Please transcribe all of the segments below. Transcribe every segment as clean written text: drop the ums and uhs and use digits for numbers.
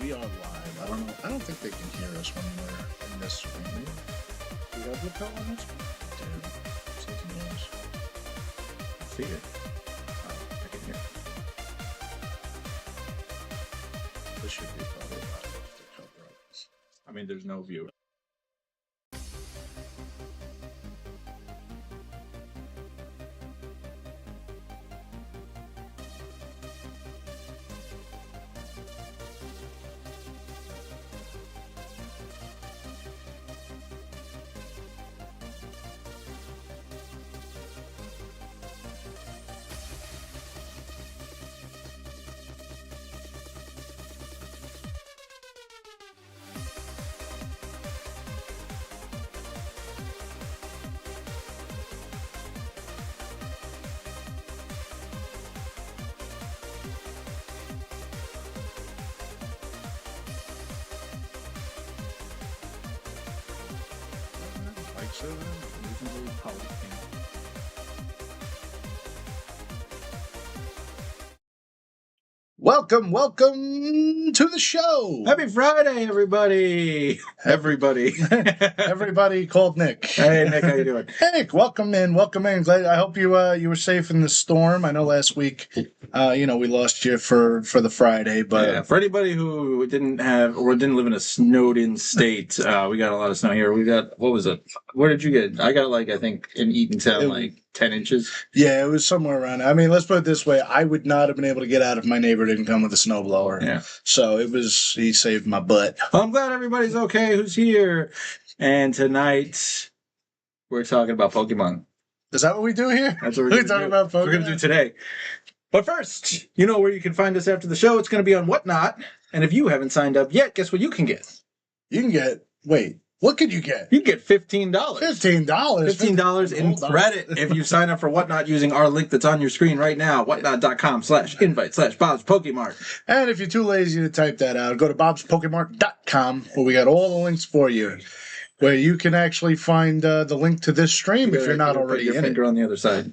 we are live. I don't think they can hear us when we're in this room. You got the call on this? Dude, it's like noise. See it. Oh, I can hear it. This should be probably loud enough to cover up. I mean, there's no view. Mike's over there. Reasonably public. Welcome to the show. Happy Friday, everybody! Everybody. Everybody called Nick. Hey, Nick, how you doing? Hey, Nick, welcome in. Glad. I hope you were safe in the storm. I know last week, we lost you for the Friday, but Yeah, for anybody who didn't live in a snowed-in state, we got a lot of snow here. We got, what was it? Where did you get? I got I think in Eatontown, 10 inches. Yeah, it was somewhere around. I mean, let's put it this way: I would not have been able to get out if my neighbor didn't come with a snowblower. Yeah. So he saved my butt. Well, I'm glad everybody's okay who's here. And tonight, we're talking about Pokemon. Is that what we do here? That's what we're talking about Pokemon. We're going to do today. But first, you know where you can find us after the show. It's going to be on Whatnot. And if you haven't signed up yet, guess what you can get? You can get. Wait, what could you get? You can get $15. $15. $15 in credit if you sign up for Whatnot using our link that's on your screen right now, whatnot.com/invite/BobsPokeMart. And if you're too lazy to type that out, go to bobspokemart.com where we got all the links for you, where you can actually find the link to this stream if you're not already your in finger it. on the other side.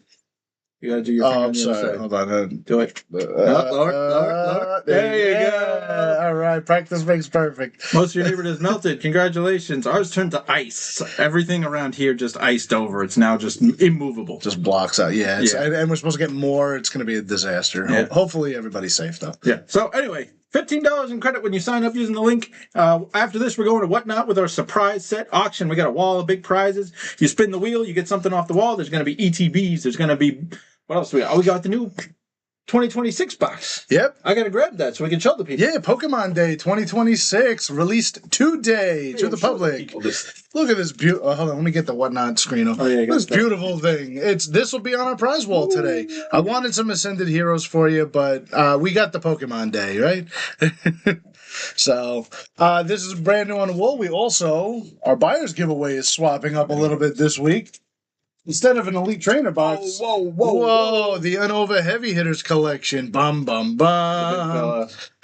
You got to do your finger on the other side. Hold on. Do it. Lower. There you go. All right. Practice makes perfect. Most of your neighborhood is melted. Congratulations. Ours turned to ice. Everything around here just iced over. It's now just immovable. Just blocks out. Yeah. And we're supposed to get more. It's going to be a disaster. Yeah. Hopefully everybody's safe, though. Yeah. So anyway, $15 in credit when you sign up using the link. After this, we're going to Whatnot with our surprise set auction. We got a wall of big prizes. You spin the wheel, you get something off the wall. There's going to be ETBs. There's going to be... What else do we got? Oh, we got the new 2026 box. Yep. I got to grab that so we can show the people. Yeah, Pokemon Day 2026 released today to the public. Look at this beautiful... hold on, let me get the Whatnot screen up. Oh, yeah, this beautiful thing. This will be on our prize wall today. I wanted some Ascended Heroes for you, but we got the Pokemon Day, right? So, this is brand new on the wall. We also... Our buyer's giveaway is swapping up a little bit this week. Instead of an Elite Trainer box, whoa, the Unova Heavy Hitters collection. Bum.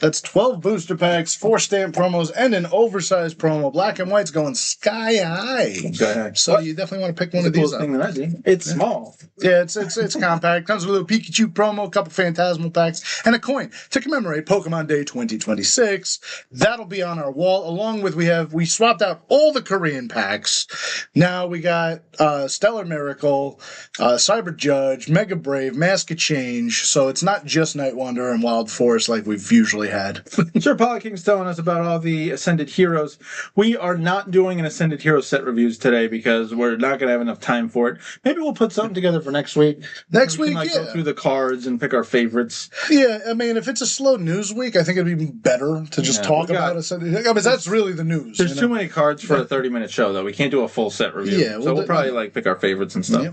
That's 12 booster packs, 4 stamp promos, and an oversized promo. Black and white's going sky high. So you definitely want to pick one of these up. Thing that I see. It's small. Yeah, it's compact. Comes with a little Pikachu promo, a couple Phantasmal packs, and a coin to commemorate Pokemon Day 2026. That'll be on our wall. Along with we swapped out all the Korean packs. Now we got Stellar Miracle, Cyber Judge, Mega Brave, Mask of Change. So it's not just Night Wanderer and Wild Forest like we've usually had. Sure, Polyking's telling us about all the Ascended Heroes. We are not doing an Ascended Hero set reviews today because we're not going to have enough time for it. Maybe we'll put something together for next week. Next week, go through the cards and pick our favorites. Yeah, I mean, if it's a slow news week, I think it'd be better to just talk about Ascended. I mean, that's really the news. There's too many cards for a 30-minute show, though. We can't do a full set review. Yeah, so we'll probably pick our favorites and stuff. Yeah.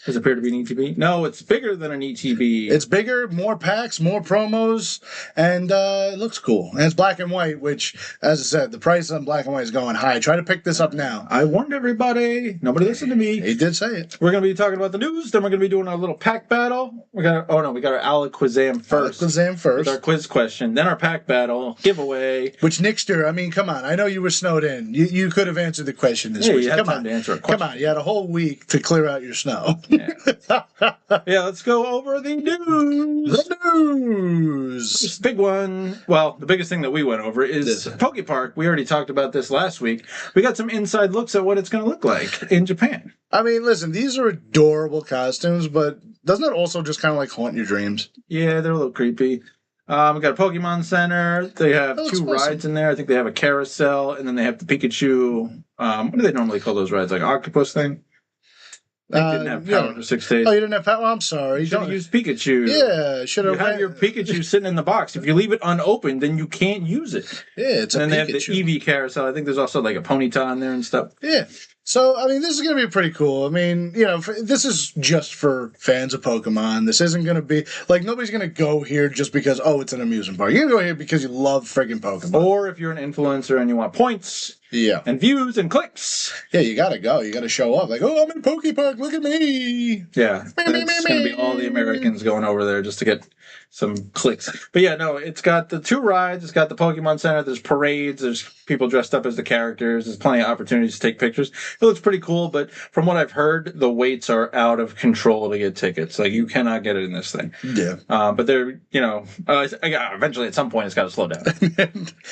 Does it appear to be an ETB? No, it's bigger than an ETB. It's bigger, more packs, more promos, and it looks cool. And it's black and white, which, as I said, the price on black and white is going high. Try to pick this up now. I warned everybody. Nobody listened to me. He did say it. We're going to be talking about the news. Then we're going to be doing our little pack battle. We got our Alakazam first. Alakazam first. With our quiz question. Then our pack battle, giveaway. Which, Nickster, I mean, come on. I know you were snowed in. You could have answered the question this week. You had time to answer a question. Come on. You had a whole week to clear out your snow. Yeah, let's go over the news. The news. First big one. Well, the biggest thing that we went over is PokePark. We already talked about this last week. We got some inside looks at what it's going to look like in Japan. I mean, listen, these are adorable costumes, but doesn't it also just kind of like haunt your dreams? Yeah, they're a little creepy. We got a Pokemon Center. They have two rides in there. I think they have a carousel, and then they have the Pikachu. What do they normally call those rides? Like octopus thing? I didn't have power for 6 days. Oh, you didn't have power? I'm sorry. You should have used Pikachu. Yeah, should have. You have your Pikachu sitting in the box. If you leave it unopened, then you can't use it. Yeah, it's and a then Pikachu. They have the Eevee carousel. I think there's also like a Ponyta in there and stuff. Yeah. So, I mean, this is going to be pretty cool. I mean, you know, this is just for fans of Pokemon. This isn't going to be, like, nobody's going to go here just because, oh, it's an amusement park. You're going to go here because you love friggin' Pokemon. Or if you're an influencer and you want points. Yeah. And views and clicks. Yeah, you got to go. You got to show up. Like, oh, I'm in PokePark. Look at me. Yeah. It's going to be all the Americans going over there just to get some clicks. But yeah, no, it's got the two rides. It's got the Pokemon Center. There's parades. There's people dressed up as the characters. There's plenty of opportunities to take pictures. It looks pretty cool, but from what I've heard, the waits are out of control to get tickets. Like, you cannot get it in this thing. Yeah. But they're, you know, eventually at some point it's got to slow down.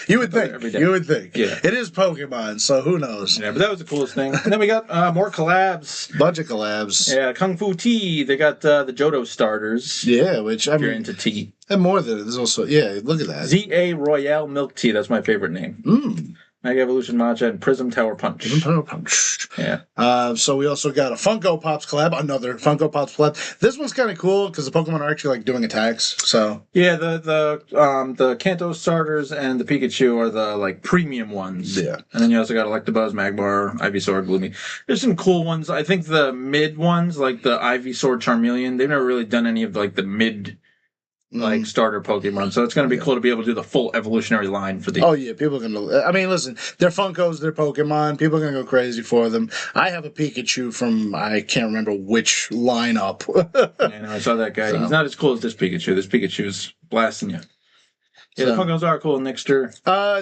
You would think. You would think. Yeah. It is Pokemon, so who knows? Yeah, but that was the coolest thing. And then we got more collabs. Bunch of collabs. Yeah, Kung Fu Tea. They got the Johto starters. Yeah, which, I mean, you're into tea. And more than there's also, yeah, look at that. ZA Royale Milk Tea. That's my favorite name. Mega Evolution Matcha and Prism Tower Punch. Prism Tower Punch. Yeah. So we also got a Funko Pops collab, another Funko Pops collab. This one's kind of cool because the Pokemon are actually like doing attacks. So yeah, the Kanto starters and the Pikachu are the like premium ones. Yeah. And then you also got Electabuzz, Magmar, Ivysaur, Gloomy. There's some cool ones. I think the mid ones, like the Ivysaur, Charmeleon, they've never really done any of like the mid. Like starter Pokemon, so it's going to be cool to be able to do the full evolutionary line for the. Oh yeah, people are going to. I mean, listen, they're Funkos, they're Pokemon. People are going to go crazy for them. I have a Pikachu from I can't remember which lineup. I know, I saw that guy. So. He's not as cool as this Pikachu. This Pikachu's blasting you. Yeah, the Funkos are cool, Nixter.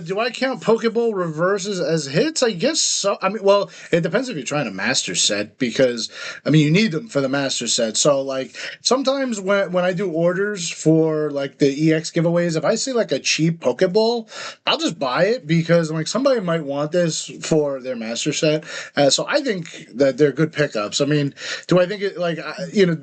Do I count Pokeball reverses as hits? I guess so. I mean, well, it depends if you're trying a master set because, I mean, you need them for the master set. So, like, sometimes when I do orders for, like, the EX giveaways, if I see, like, a cheap Pokeball, I'll just buy it because, like, somebody might want this for their master set. So I think that they're good pickups. I mean, do I think it, like,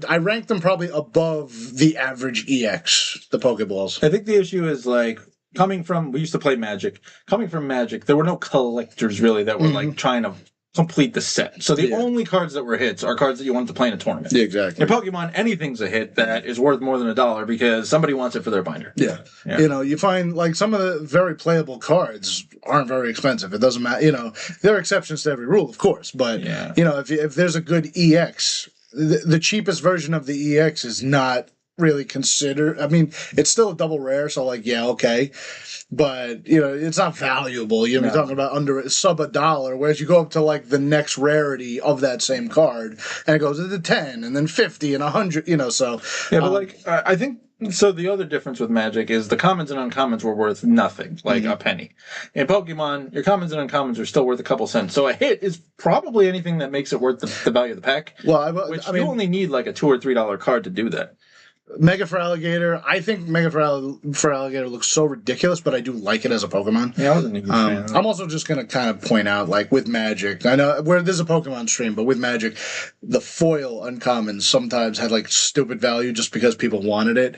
I rank them probably above the average EX, the Pokeballs. I think the issue is, like, we used to play Magic. Coming from Magic, there were no collectors really that were like trying to complete the set. So the only cards that were hits are cards that you wanted to play in a tournament. Yeah, exactly. In Pokemon, anything's a hit that is worth more than $1 because somebody wants it for their binder. Yeah. You know, you find like some of the very playable cards aren't very expensive. It doesn't matter. You know, there are exceptions to every rule, of course. But, you know, if there's a good EX, the cheapest version of the EX is not really consider. I mean, it's still a double rare, so like, yeah, okay, but you know, it's not valuable. You're talking about under sub $1, whereas you go up to like the next rarity of that same card, and it goes to the 10, and then 50, and 100. You know, so yeah, but like I think. So the other difference with Magic is the commons and uncommons were worth nothing, like a penny. In Pokemon, your commons and uncommons are still worth a couple cents. So a hit is probably anything that makes it worth the value of the pack. Well, I mean, you only need like a $2 or $3 card to do that. Mega for Alligator. I think Mega for Alligator looks so ridiculous, but I do like it as a Pokemon. Yeah, I wasn't a huge fan. I'm also just going to kind of point out, like, with Magic, I know there's a Pokemon stream, but with Magic, the foil uncommons sometimes had, like, stupid value just because people wanted it.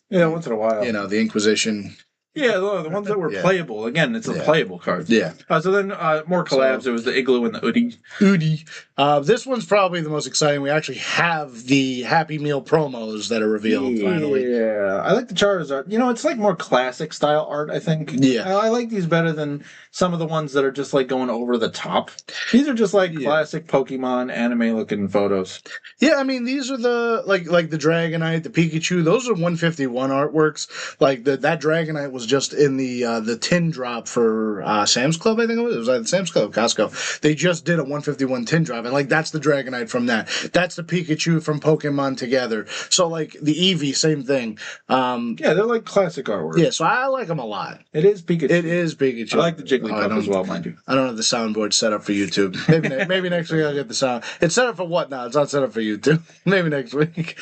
Yeah, once in a while. You know, the Inquisition. Yeah, the ones that were playable. Again, it's a playable card. Yeah. So then more collabs. There was the Igloo and the Udi. This one's probably the most exciting. We actually have the Happy Meal promos that are revealed finally. Yeah. I like the Charizard. You know, it's like more classic style art, I think. Yeah. I like these better than some of the ones that are just like going over the top. These are just like classic Pokemon anime looking photos. Yeah, I mean, these are the like the Dragonite, the Pikachu. Those are 151 artworks. Like that Dragonite was themselves just in the tin drop for Sam's Club. I think it was either Sam's Club, Costco. They just did a 151 tin drop, and like that's the Dragonite from that. That's the Pikachu from Pokemon Together. So like the Eevee, same thing. Yeah, they're like classic artwork. Yeah, so I like them a lot. It is Pikachu. It is Pikachu. I like the Jigglypuff as well, mind you. I don't have the soundboard set up for YouTube. Maybe next week I'll get the sound. It's set up for what now? It's not set up for YouTube. Maybe next week.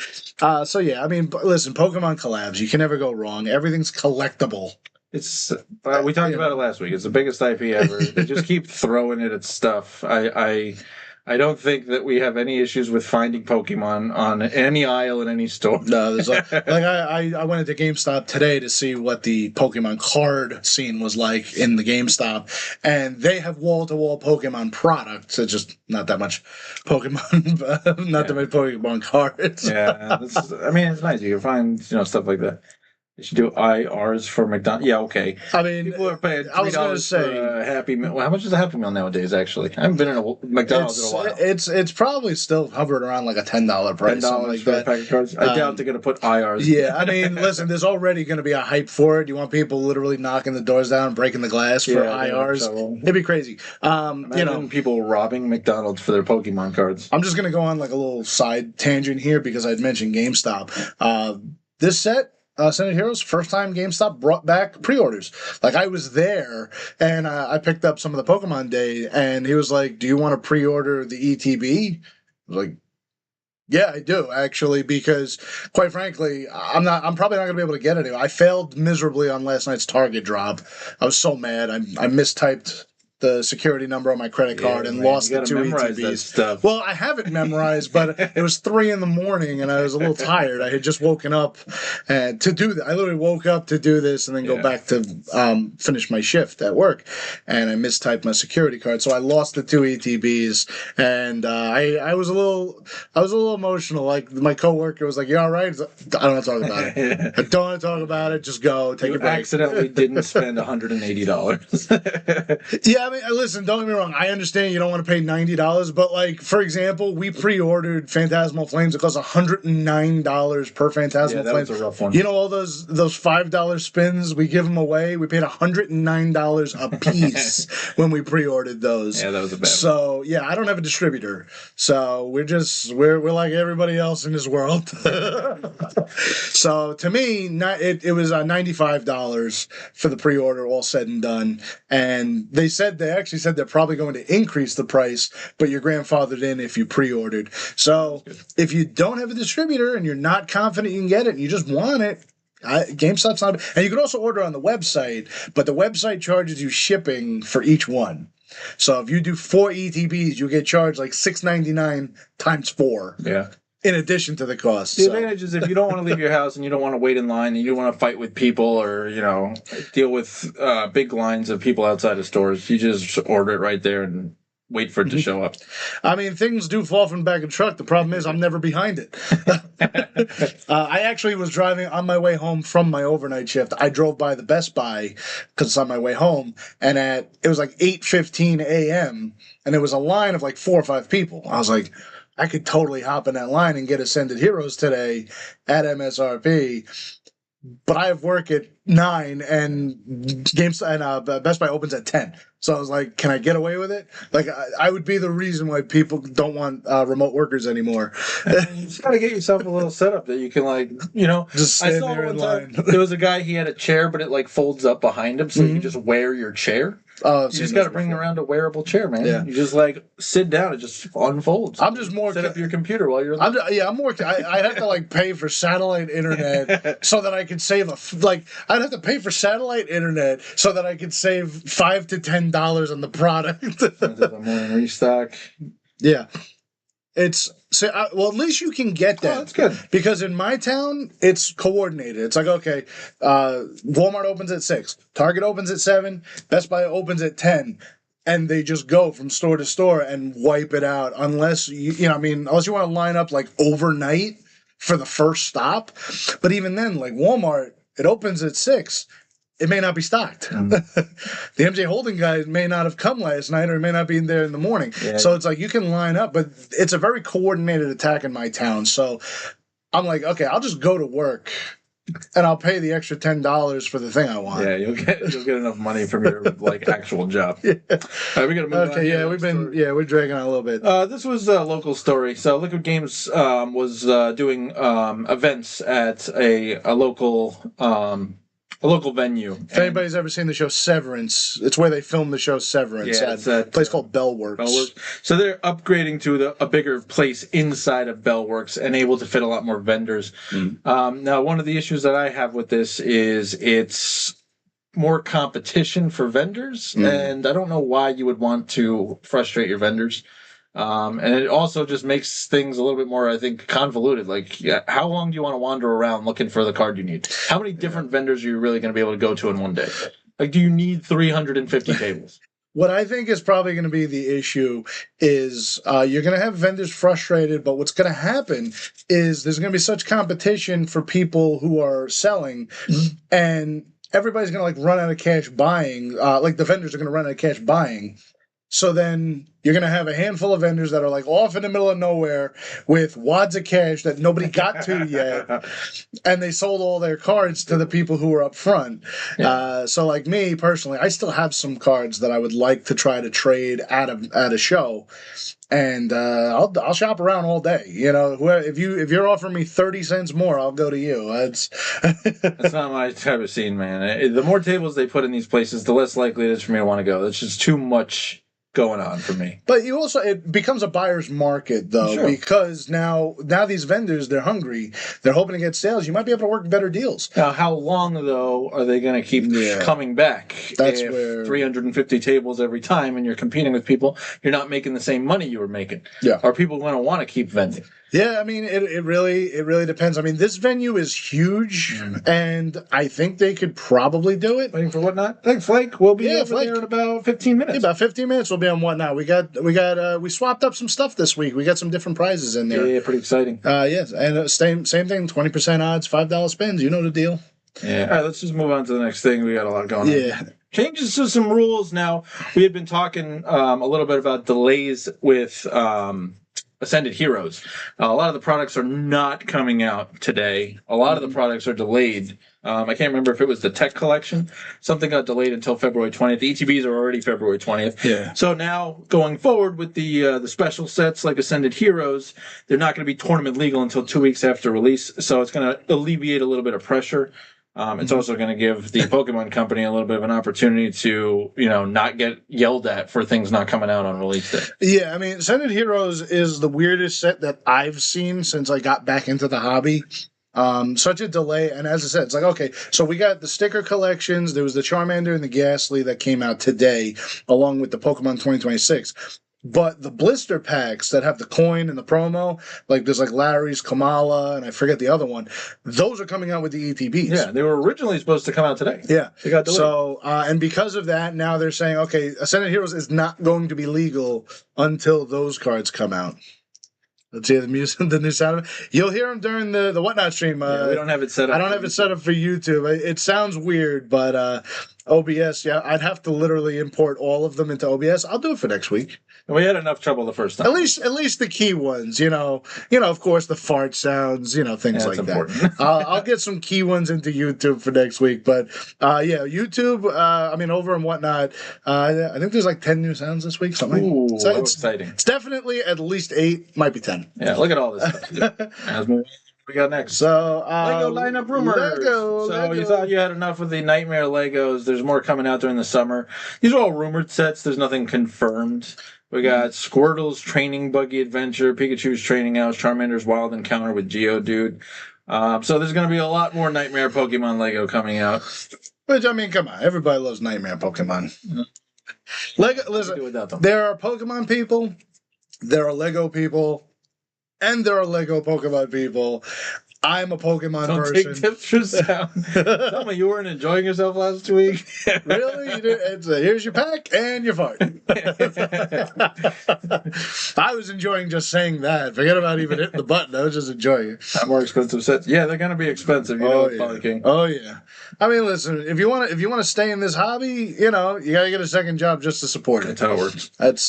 So yeah, I mean, listen, Pokemon collabs. You can never go wrong. Everything's collectible. It's we talked about it last week. It's the biggest IP ever. They just keep throwing it at stuff. I don't think that we have any issues with finding Pokemon on any aisle in any store. No, there's I went into GameStop today to see what the Pokemon card scene was like in the GameStop, and they have wall-to-wall Pokemon products. It's just not that much Pokemon, that many Pokemon cards. Yeah, I mean, it's nice. You can find stuff like that. They should do IRs for McDonald's. Yeah, okay. I mean, people are paying I was going to $3 say for a Happy Meal. Well, how much is a Happy Meal nowadays? Actually, I haven't been in a McDonald's in a while. It's probably still hovering around like a $10 price. $10 like for that. a pack of cards. I doubt they're going to put IRs. Yeah, I mean, listen, there's already going to be a hype for it. You want people literally knocking the doors down, breaking the glass for IRs? So. It'd be crazy. People robbing McDonald's for their Pokemon cards. I'm just going to go on like a little side tangent here because I'd mentioned GameStop. This set. Senate Heroes, first time GameStop brought back pre-orders. Like, I was there, and I picked up some of the Pokemon Day, and he was like, do you want to pre-order the ETB? I was like, yeah, I do, actually, because, quite frankly, I'm probably not going to be able to get it. I failed miserably on last night's Target drop. I was so mad. I mistyped the security number on my credit card and lost the 2 ETBs. Well, I have it memorized, but it was 3 a.m. and I was a little tired. I had just woken up to do that. I literally woke up to do this and then go back to finish my shift at work, and I mistyped my security card, so I lost the 2 ETBs, and I was a little emotional. Like my coworker was like, "You all right?" I don't want to talk about it. I don't want to talk about it. Just go take a break. Accidentally didn't spend $180. Yeah. I mean, listen, don't get me wrong. I understand you don't want to pay $90, but like, for example, we pre-ordered Phantasmal Flames. It cost $109 per Phantasmal Flames. That was a rough one. You know, all those $5 spins, we give them away. We paid $109 a piece when we pre-ordered those. Yeah, that was a bad one. So yeah, I don't have a distributor, so we're like everybody else in this world. So to me, it was $95 for the pre-order, all said and done, and they actually said they're probably going to increase the price, but you're grandfathered in if you pre-ordered. So if you don't have a distributor and you're not confident you can get it and you just want it, GameStop's not. And you can also order on the website, but the website charges you shipping for each one. So if you do 4 ETBs, you get charged like $6.99 times 4. Yeah. In addition to the cost. The advantage is if you don't want to leave your house and you don't want to wait in line and you don't want to fight with people or, deal with big lines of people outside of stores, you just order it right there and wait for it to show up. I mean, things do fall from the back of the truck. The problem is I'm never behind it. I actually was driving on my way home from my overnight shift. I drove by the Best Buy because it's on my way home, and it was like 8:15 a.m., and there was a line of like 4 or 5 people. I was like, I could totally hop in that line and get Ascended Heroes today at MSRP, but I have work at 9 and Best Buy opens at 10. So I was like, can I get away with it? Like, I would be the reason why people don't want remote workers anymore. You just got to get yourself a little setup that you can, just stand there in line. There was a guy, he had a chair, but it folds up behind him, so you can just wear your chair. You just got to bring around a wearable chair, man. Yeah. You just sit down, it just unfolds. I'm just more set up your computer while you're. I'm more. I'd have to pay for satellite internet so that I could save I'd have to pay for satellite internet so that I could save $5 to $10 on the product. The morning restock. Yeah. At least you can get that. Oh, that's good. Because in my town, it's coordinated. It's like, okay, Walmart opens at 6, Target opens at 7, Best Buy opens at 10, and they just go from store to store and wipe it out unless unless you want to line up overnight for the first stop. But even then, Walmart, it opens at 6. It may not be stocked. The MJ Holding guys may not have come last night, or it may not be there in the morning. Yeah. So it's you can line up, but it's a very coordinated attack in my town. So I'm like, okay, I'll just go to work and I'll pay the extra $10 for the thing I want. Yeah, you'll get enough money from your actual job. Yeah. All right, we gotta move on. Okay, yeah, we're dragging on a little bit. This was a local story. So Liquid Games was doing events at a local venue. If anybody's ever seen the show Severance, it's where they filmed the show Severance. Yeah, it's at a place called Bellworks. So they're upgrading to a bigger place inside of Bellworks and able to fit a lot more vendors. Now, one of the issues that I have with this is it's more competition for vendors, and I don't know why you would want to frustrate your vendors. And it also just makes things a little bit more, I think, convoluted. Like, how long do you want to wander around looking for the card you need? How many different vendors are you really going to be able to go to in one day? Like, do you need 350 tables? What I think is probably going to be the issue is you're going to have vendors frustrated, but what's going to happen is there's going to be such competition for people who are selling, and everybody's going to run out of cash buying. The vendors are going to run out of cash buying. So then you're going to have a handful of vendors that are off in the middle of nowhere with wads of cash that nobody got to yet. And they sold all their cards to the people who were up front. Yeah. So me personally, I still have some cards that I would like to try to trade at a show. And I'll shop around all day. If you're offering me 30 cents more, I'll go to you. That's not my type of scene, man. The more tables they put in these places, the less likely it is for me to want to go. That's just too much going on for me. But it becomes a buyer's market though, because now these vendors, they're hungry, they're hoping to get sales. You might be able to work better deals. Now, how long though are they going to keep coming back? That's where 350 tables every time, and you're competing with people, you're not making the same money you were making. Yeah, are people going to want to keep vending? Yeah, I mean, it really depends. I mean, this venue is huge, and I think they could probably do it. Waiting for Whatnot? I think Flake will be over there in about 15 minutes. Yeah, about 15 minutes we'll be on Whatnot. We swapped up some stuff this week. We got some different prizes in there. Yeah, pretty exciting. Yes, and same thing, 20% odds, $5 spins. You know the deal. Yeah. All right, let's just move on to the next thing. We got a lot going on. Yeah. Changes to some rules now. We had been talking a little bit about delays with Ascended Heroes. A lot of the products are not coming out today. A lot of the products are delayed. I can't remember if it was the tech collection. Something got delayed until February 20th. The ETBs are already February 20th. Yeah. So now, going forward with the special sets like Ascended Heroes, they're not going to be tournament legal until 2 weeks after release. So it's going to alleviate a little bit of pressure. It's also going to give the Pokemon Company a little bit of an opportunity to, not get yelled at for things not coming out on release day. Yeah, I mean, Ascended Heroes is the weirdest set that I've seen since I got back into the hobby. Such a delay, and as I said, it's okay, so we got the sticker collections. There was the Charmander and the Ghastly that came out today, along with the Pokemon 2026. But the blister packs that have the coin and the promo, there's Larry's, Kamala, and I forget the other one, those are coming out with the ETBs. Yeah, they were originally supposed to come out today. Yeah. They got delayed. So, and because of that, now they're saying, okay, Ascended Heroes is not going to be legal until those cards come out. Let's hear the music, the new sound of it. You'll hear them during the Whatnot stream. We don't have it set up. I don't have it set up for YouTube. It sounds weird, but OBS, I'd have to literally import all of them into OBS. I'll do it for next week. We had enough trouble the first time. At least the key ones, of course, the fart sounds, things like that. I'll get some key ones into YouTube for next week. But YouTube, over and Whatnot, I think there's 10 new sounds this week, something. Ooh, so it's exciting. It's definitely at least 8, might be 10. Yeah, look at all this stuff. Let's move on. We got next. So, Lego lineup rumors. Lego. You thought you had enough of the Nightmare Legos. There's more coming out during the summer. These are all rumored sets. There's nothing confirmed. We got Squirtle's Training Buggy Adventure, Pikachu's Training House, Charmander's Wild Encounter with Geodude. So there's going to be a lot more Nightmare Pokemon Lego coming out. Which, come on. Everybody loves Nightmare Pokemon. Lego, listen, there are Pokemon people, there are Lego people, and there are Lego Pokemon people. I'm a Pokemon person. Don't take tips for sound. Tell me you weren't enjoying yourself last week. Really? You did? Here's your pack and your fart. I was enjoying just saying that. Forget about even hitting the button. I was just enjoying it. More expensive sets. Yeah, they're going to be expensive. King. Oh yeah. Listen. If you want to stay in this hobby, you got to get a second job just to support it. That's how it works. That's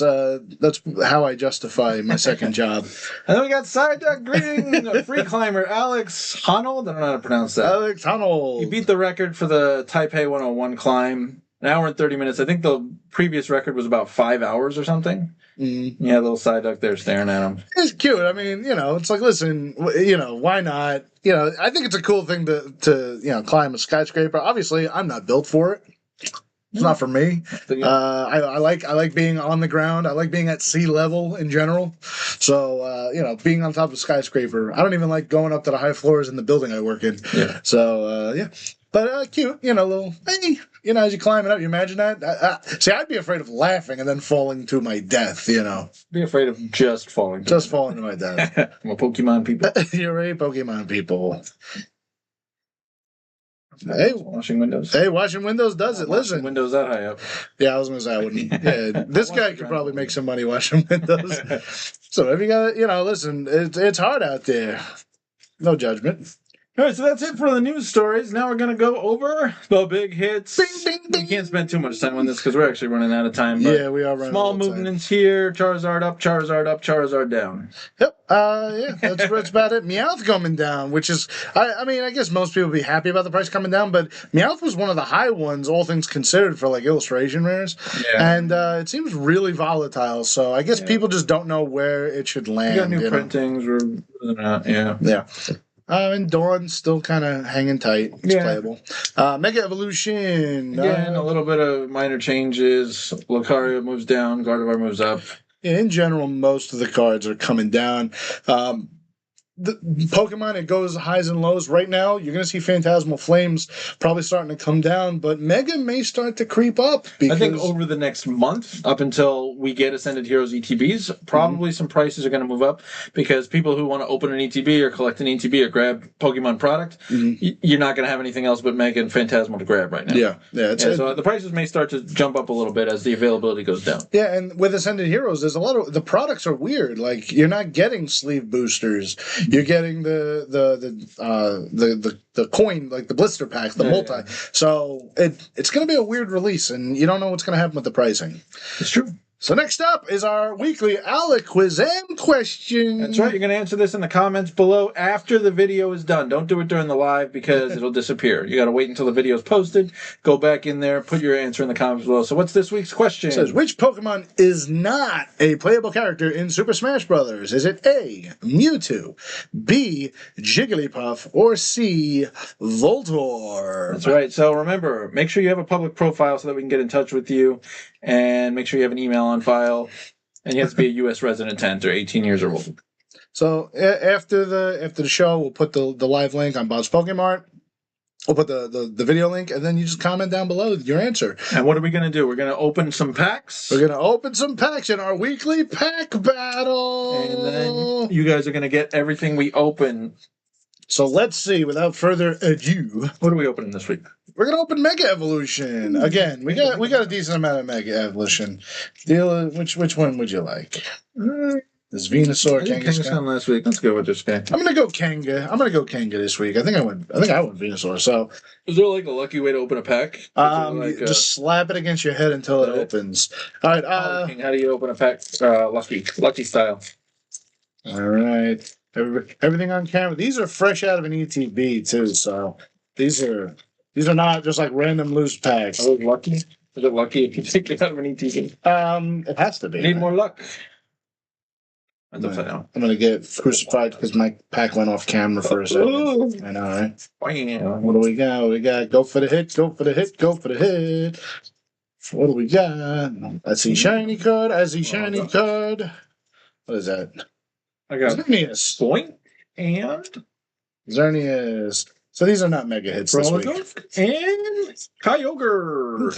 how I justify my second job. And then we got Psyduck greeting Free Climber Alex. Alex Honnold. I don't know how to pronounce that. Alex Honnold. He beat the record for the Taipei 101 climb. An hour and 30 minutes. I think the previous record was about 5 hours or something. Mm-hmm. Yeah, little side duck there staring at him. It's cute. I mean, it's like, listen, why not? I think it's a cool thing to climb a skyscraper. Obviously, I'm not built for it. It's not for me. I like being on the ground. I like being at sea level in general. So, being on top of a skyscraper. I don't even like going up to the high floors in the building I work in. Yeah. So, yeah. But cute, little, as you climb it up, you imagine that? See, I'd be afraid of laughing and then falling to my death, Be afraid of just falling. Just falling to my death. I'm a Pokemon people. You're a Pokemon people. Hey, washing windows. Hey, washing windows does it. Listen, windows that high up. Yeah, I was gonna say I wouldn't. Yeah, this guy could probably make some money washing windows. So if you got, listen, it's hard out there. No judgment. All right, so that's it for the news stories. Now we're going to go over the big hits. Bing, bing, bing. We can't spend too much time on this because we're actually running out of time. Yeah, we are running small out of time. movements here. Charizard up, Charizard down. Yep. Yeah, that's about it. Meowth coming down, which is, I guess most people would be happy about the price coming down, but Meowth was one of the high ones, all things considered, for like illustration rares. Yeah. And it seems really volatile, so I guess people just don't know where it should land. We got new printings. Yeah. And Dawn's still kind of hanging tight. It's playable. Mega Evolution. Again, a little bit of minor changes. Lucario moves down. Gardevoir moves up. In general, most of the cards are coming down. The Pokemon, it goes highs and lows. Right now, you're going to see Phantasmal Flames probably starting to come down, but Mega may start to creep up. I think over the next month, up until we get Ascended Heroes ETBs, probably some prices are going to move up because people who want to open an ETB or collect an ETB or grab Pokemon product, you're not going to have anything else but Mega and Phantasmal to grab right now. Yeah. So the prices may start to jump up a little bit as the availability goes down. Yeah, and with Ascended Heroes, there's a lot of the products are weird. Like you're not getting sleeve boosters. You're getting the coin, like the blister pack, the multi. Yeah. So it's going to be a weird release, and you don't know what's going to happen with the pricing. It's true. So next up is our weekly Alakazam question. That's right. You're going to answer this in the comments below after the video is done. Don't do it during the live because it'll disappear. You got to wait until the video is posted. Go back in there, put your answer in the comments below. So what's this week's question? It says, which Pokemon is not a playable character in Super Smash Bros.? Is it A, Mewtwo, B, Jigglypuff, or C, Voltorb? That's right. So remember, make sure you have a public profile so that we can get in touch with you. And make sure you have an email on file, and you have to be a U.S. resident 10 or 18 years or old. So after the show, we'll put the live link on Bob's Pokemart. We'll put the video link, and then you just comment down below your answer. And what are we going to do? We're going to open some packs. We're going to open some packs in our weekly pack battle. And then you guys are going to get everything we open. So let's see, without further ado, what are we opening this week? We're gonna open Mega Evolution again. We got a decent amount of Mega Evolution. Which one would you like? This Venusaur, Kangaskhan last week. Let's go with this guy. I'm gonna go Kanga. I'm gonna go Kanga this week. I think I went Venusaur. So, is there like a lucky way to open a pack? Just slap it against your head until it opens. All right. How do you open a pack? Lucky style. All right. Everything on camera. These are fresh out of an ETB too. So these are not just like random loose packs. Are those lucky? Is it lucky if you take it out of an ETB? It has to be. Need more luck. That's upside down. I'm gonna get crucified because my pack went off camera for a second. I know, right? What do we got? We got go for the hit, go for the hit, go for the hit. What do we got? I see shiny card. I see shiny card. What is that? I got Xerneas. Point and Xerneas. So these are not mega hits this week. And Kyogre.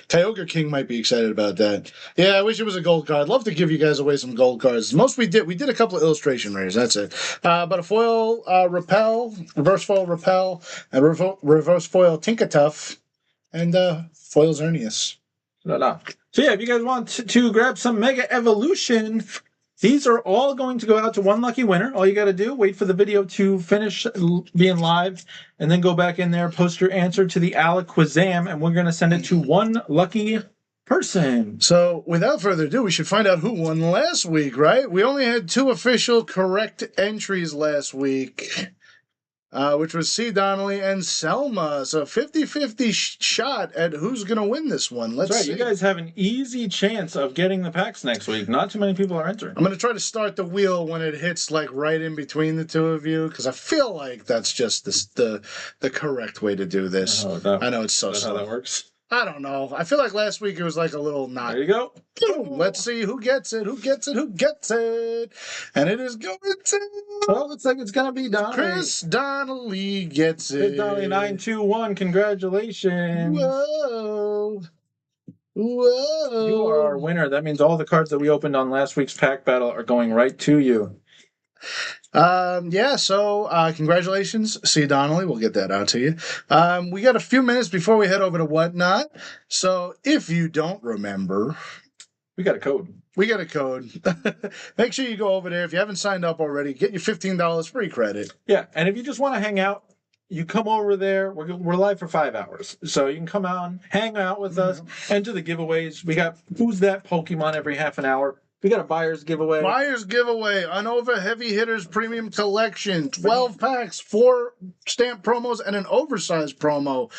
Kyogre King might be excited about that. Yeah, I wish it was a gold card. I'd love to give you guys away some gold cards. Most we did a couple of illustration rares. That's it. But a foil Repel, reverse foil Repel, and reverse foil Tinkatuff, and foil Xerneas. So yeah, if you guys want to grab some Mega Evolution, these are all going to go out to one lucky winner. All you got to do, wait for the video to finish being live, and then go back in there, post your answer to the Alakazam, and we're going to send it to one lucky person. So, without further ado, we should find out who won last week, right? We only had 2 official correct entries last week. which was C. Donnelly and Selma. So 50-50 shot at who's going to win this one. Let's That's right. see. You guys have an easy chance of getting the packs next week. Not too many people are entering. I'm going to try to start the wheel when it hits like right in between the two of you because I feel like that's just the correct way to do this. I know it's so slow. How that works? I don't know. I feel like last week it was like a little not. There you go. Boom. Let's see who gets it. Who gets it? Who gets it? And it is going to. Oh, looks like it's going to be Donnelly. Chris Donnelly gets it. Chris Donnelly 921. Congratulations. Whoa. Whoa. You are our winner. That means all the cards that we opened on last week's pack battle are going right to you. So congratulations, C. Donnelly. We'll get that out to you. We got a few minutes before we head over to Whatnot. So if you don't remember, we got a code. Make sure you go over there. If you haven't signed up already, get your $15 free credit. Yeah, and if you just want to hang out, you come over there. We're live for 5 hours. So you can come out, hang out with us, enter the giveaways. We got Who's That Pokemon every half an hour. We got a buyer's giveaway. Unova Heavy Hitters Premium Collection. 12 packs, 4 stamp promos, and an oversized promo.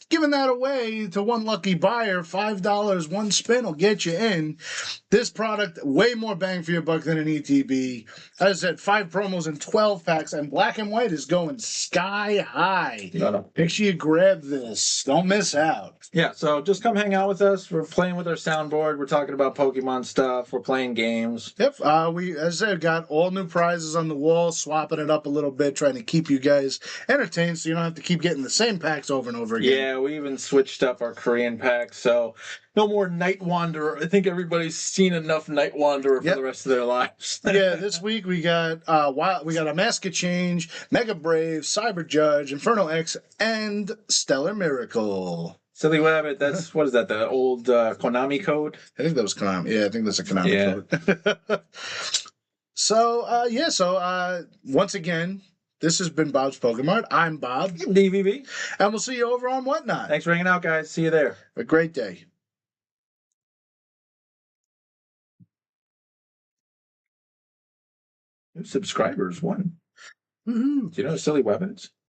Giving that away to one lucky buyer. $5, one spin will get you in. This product, way more bang for your buck than an ETB. As I said, 5 promos and 12 packs, and black and white is going sky high. Make sure you grab this. Don't miss out. Yeah, so just come hang out with us. We're playing with our soundboard. We're talking about Pokemon stuff. We're playing games. Yep. We, as I said, got all new prizes on the wall, swapping it up a little bit, trying to keep you guys entertained so you don't have to keep getting the same packs over and over again. Yeah, we even switched up our Korean packs, so no more Night Wanderer. I think everybody's seen enough Night Wanderer for the rest of their lives. Yeah, this week we got a Mask Change, Mega Brave, Cyber Judge, Inferno X, and Stellar Miracle. Silly Wabbit, that's, what is that, the old Konami code? I think that was Konami. Yeah, I think that's a Konami code. So, once again, this has been Bob's Pokemart. I'm Bob. I'm DVB. And we'll see you over on Whatnot. Thanks for hanging out, guys. See you there. A great day. New subscribers, 1. Woohoo. Do you know Silly Wabbits?